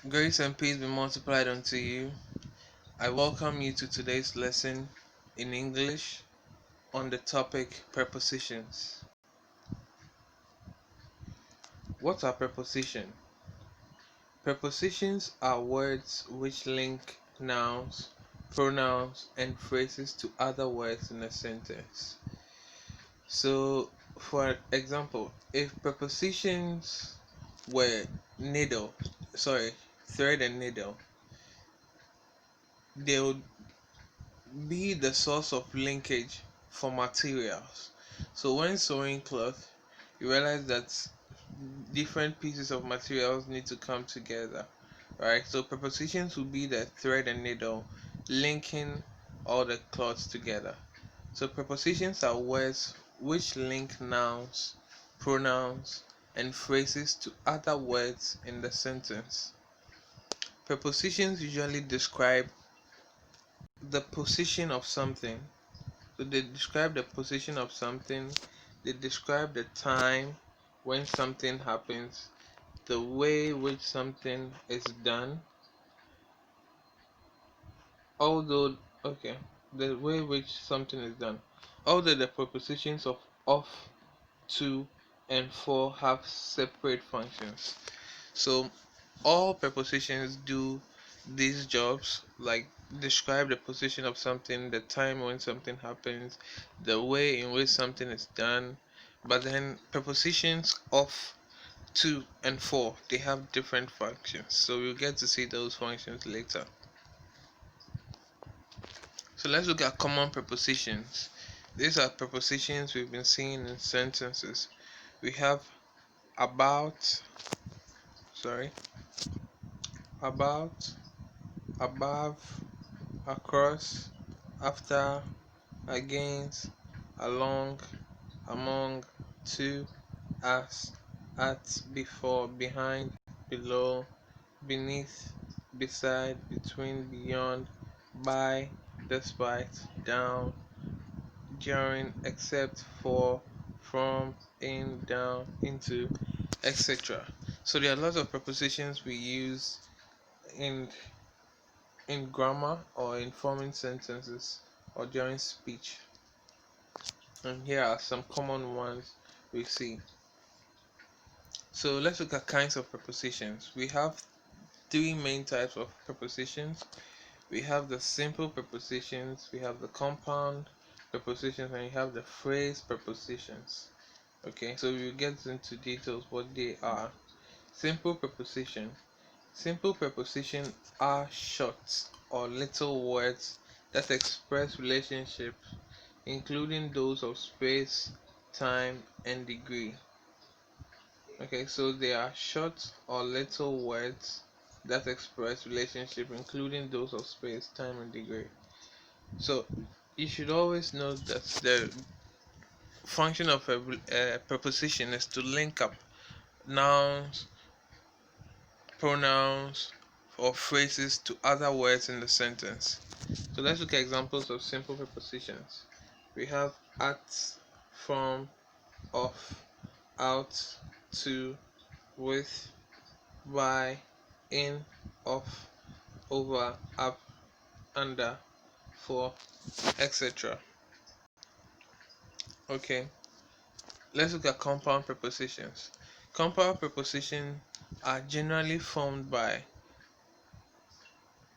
Grace and peace be multiplied unto you. I welcome you to today's lesson in English on the topic prepositions. What are prepositions? Prepositions are words which link nouns, pronouns, and phrases to other words in a sentence. So, for example, if prepositions were thread and needle, they would be the source of linkage for materials. So when sewing cloth, you realize that different pieces of materials need to come together, right? So prepositions will be the thread and needle linking all the cloths together. So prepositions are words which link nouns, pronouns, and phrases to other words in the sentence. Prepositions usually describe the position of something. So they describe the position of something, they describe the time when something happens, the way which something is done, although, okay, the way which something is done. Although the prepositions of, to, and for have separate functions. So all prepositions do these jobs, like describe the position of something, the time when something happens, the way in which something is done. But then prepositions of, to, and for, they have different functions, so we'll get to see those functions later. So let's look at common prepositions. These are prepositions we've been seeing in sentences. We have about, sorry, about, above, across, after, against, along, among, to, as, at, before, behind, below, beneath, beside, between, beyond, by, despite, down, during, except for, from, in, down, into, etc. So there are lots of prepositions we use in grammar or in forming sentences or during speech. And here are some common ones we see. So let's look at kinds of prepositions. We have three main types of prepositions. We have the simple prepositions, we have the compound prepositions, and we have the phrase prepositions. Okay, so we'll get into details what they are. Simple preposition. Simple prepositions are short or little words that express relationships, including those of space, time, and degree. Okay, so they are short or little words that express relationship, including those of space, time, and degree. So you should always know that the function of a preposition is to link up nouns, pronouns, or phrases to other words in the sentence. So let's look at examples of simple prepositions. We have at, from, of, out, to, with, by, in, off, over, up, under, for, etc. Okay, let's look at compound prepositions. Compound prepositions are generally formed by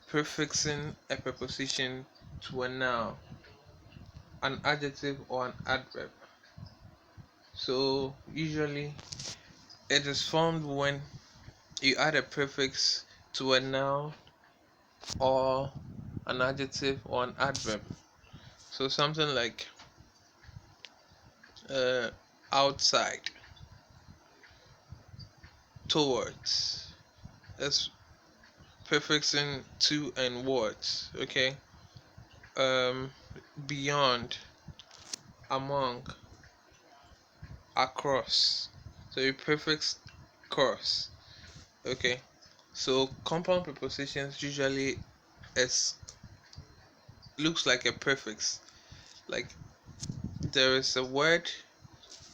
prefixing a preposition to a noun, an adjective, or an adverb. So usually it is formed when you add a prefix to a noun or an adjective or an adverb. So something like uh, outside, towards. That's prefixing to and words. Okay. Um, beyond, among, across. So you prefix cross. Okay. So compound prepositions usually is looks like a prefix. Like there is a word,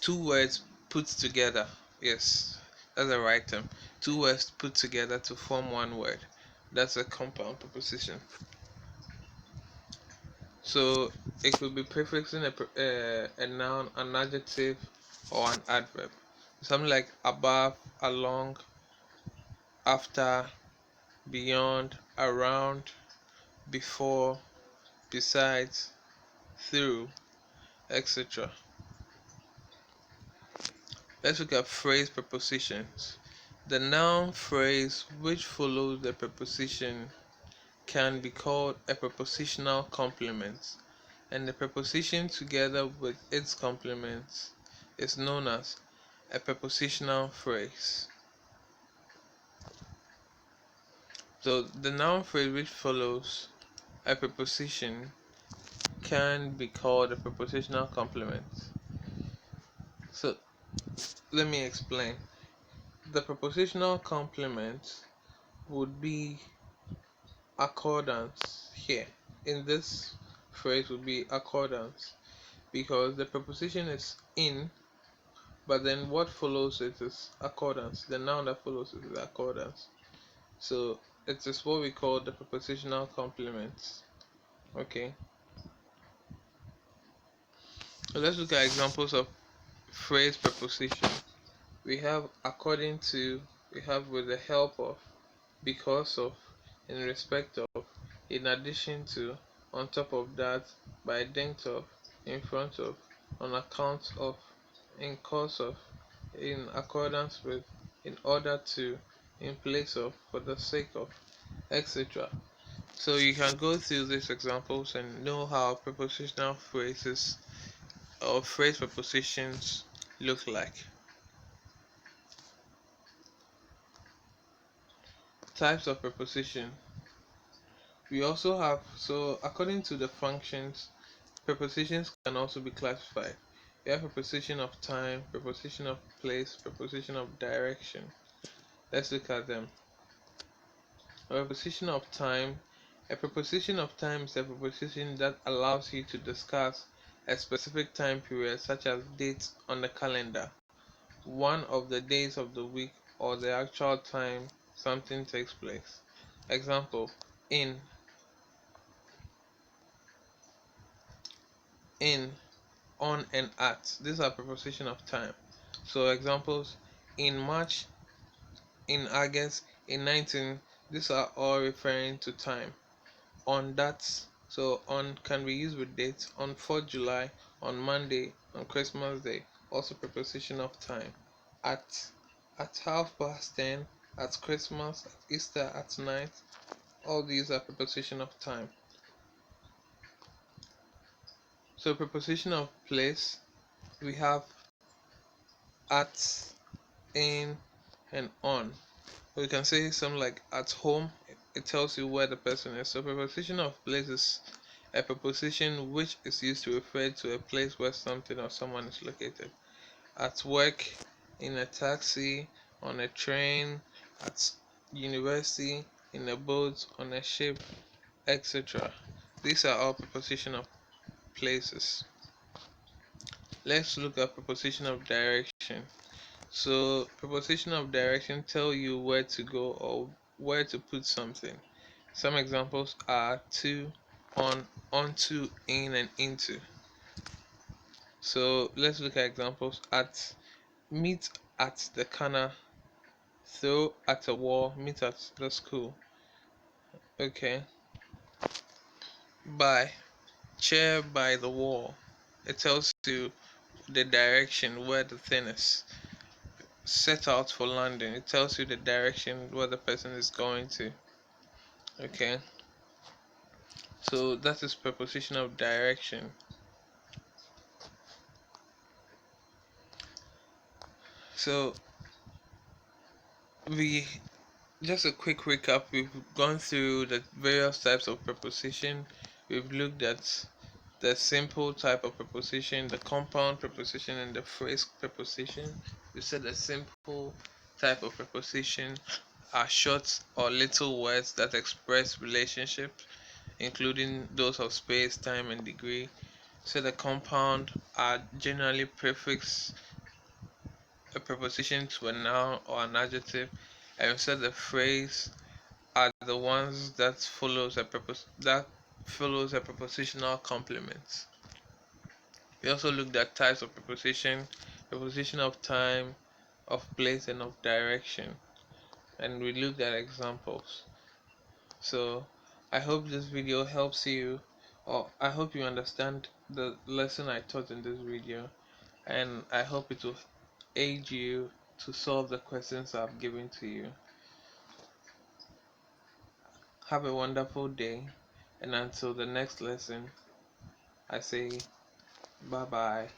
two words put together. Yes, that's the right term. two words put together to form one word. That's a compound preposition. So it could be prefixing a noun, an adjective, or an adverb. Something like above, along, after, beyond, around, before, besides, through, etc. Let's look at phrase prepositions. The noun phrase which follows the preposition can be called a prepositional complement, and the preposition together with its complements is known as a prepositional phrase. So the noun phrase which follows a preposition can be called a prepositional complement. So let me explain. The prepositional complement would be accordance here. In this phrase would be accordance because the preposition is in, but then what follows it is accordance. The noun that follows it is accordance. So it is what we call the prepositional complements. Okay. So let's look at examples of phrase preposition. We have according to, we have with the help of, because of, in respect of, in addition to, on top of that, by dint of, in front of, on account of, in cause of, in accordance with, in order to, in place of, for the sake of, etc. So you can go through these examples and know how prepositional phrases or phrase prepositions look like. Types of preposition. We also have, so according to the functions, prepositions can also be classified. We have preposition of time, preposition of place, preposition of direction. Let's look at them. A preposition of time. A preposition of time is a preposition that allows you to discuss a specific time period, such as dates on the calendar, one of the days of the week, or the actual time something takes place. Example: in, on, and at. These are preposition of time. So examples: in March, in August, in 19. These are all referring to time. On that, so on can be used with dates. On 4th July, on Monday, on Christmas Day, also preposition of time. At 10:30, at Christmas, at Easter, at night, all these are preposition of time. So preposition of place, we have at, in, and on. We can say something like at home, it tells you where the person is. So preposition of place is a preposition which is used to refer to a place where something or someone is located. At work, in a taxi, on a train, at university, in a boat, on a ship, etc. These are all preposition of places. Let's look at preposition of direction. So preposition of direction tell you where to go or where to put something. Some examples are to, on, onto, in, and into. So let's look at examples. At, meet at the corner, throw at a wall, meet at the school. Okay. By, chair by the wall. It tells you the direction where the thing is. Set out for London. It tells you the direction where the person is going to. Okay. So that is preposition of direction. So we just a quick recap. We've gone through the various types of preposition. We've looked at the simple type of preposition, the compound preposition, and the phrase preposition. We said the simple type of preposition are short or little words that express relationships, including those of space, time, and degree. So the compound are generally prefix a preposition to a noun or an adjective. and we said the phrase are the ones that follows a prepositional complement. We also looked at types of preposition, preposition of time, of place, and of direction, and we looked at examples. So I hope this video helps you, or I hope you understand the lesson I taught in this video, and I hope it will aid you to solve the questions I've given to you. Have a wonderful day, and until the next lesson, I say bye bye.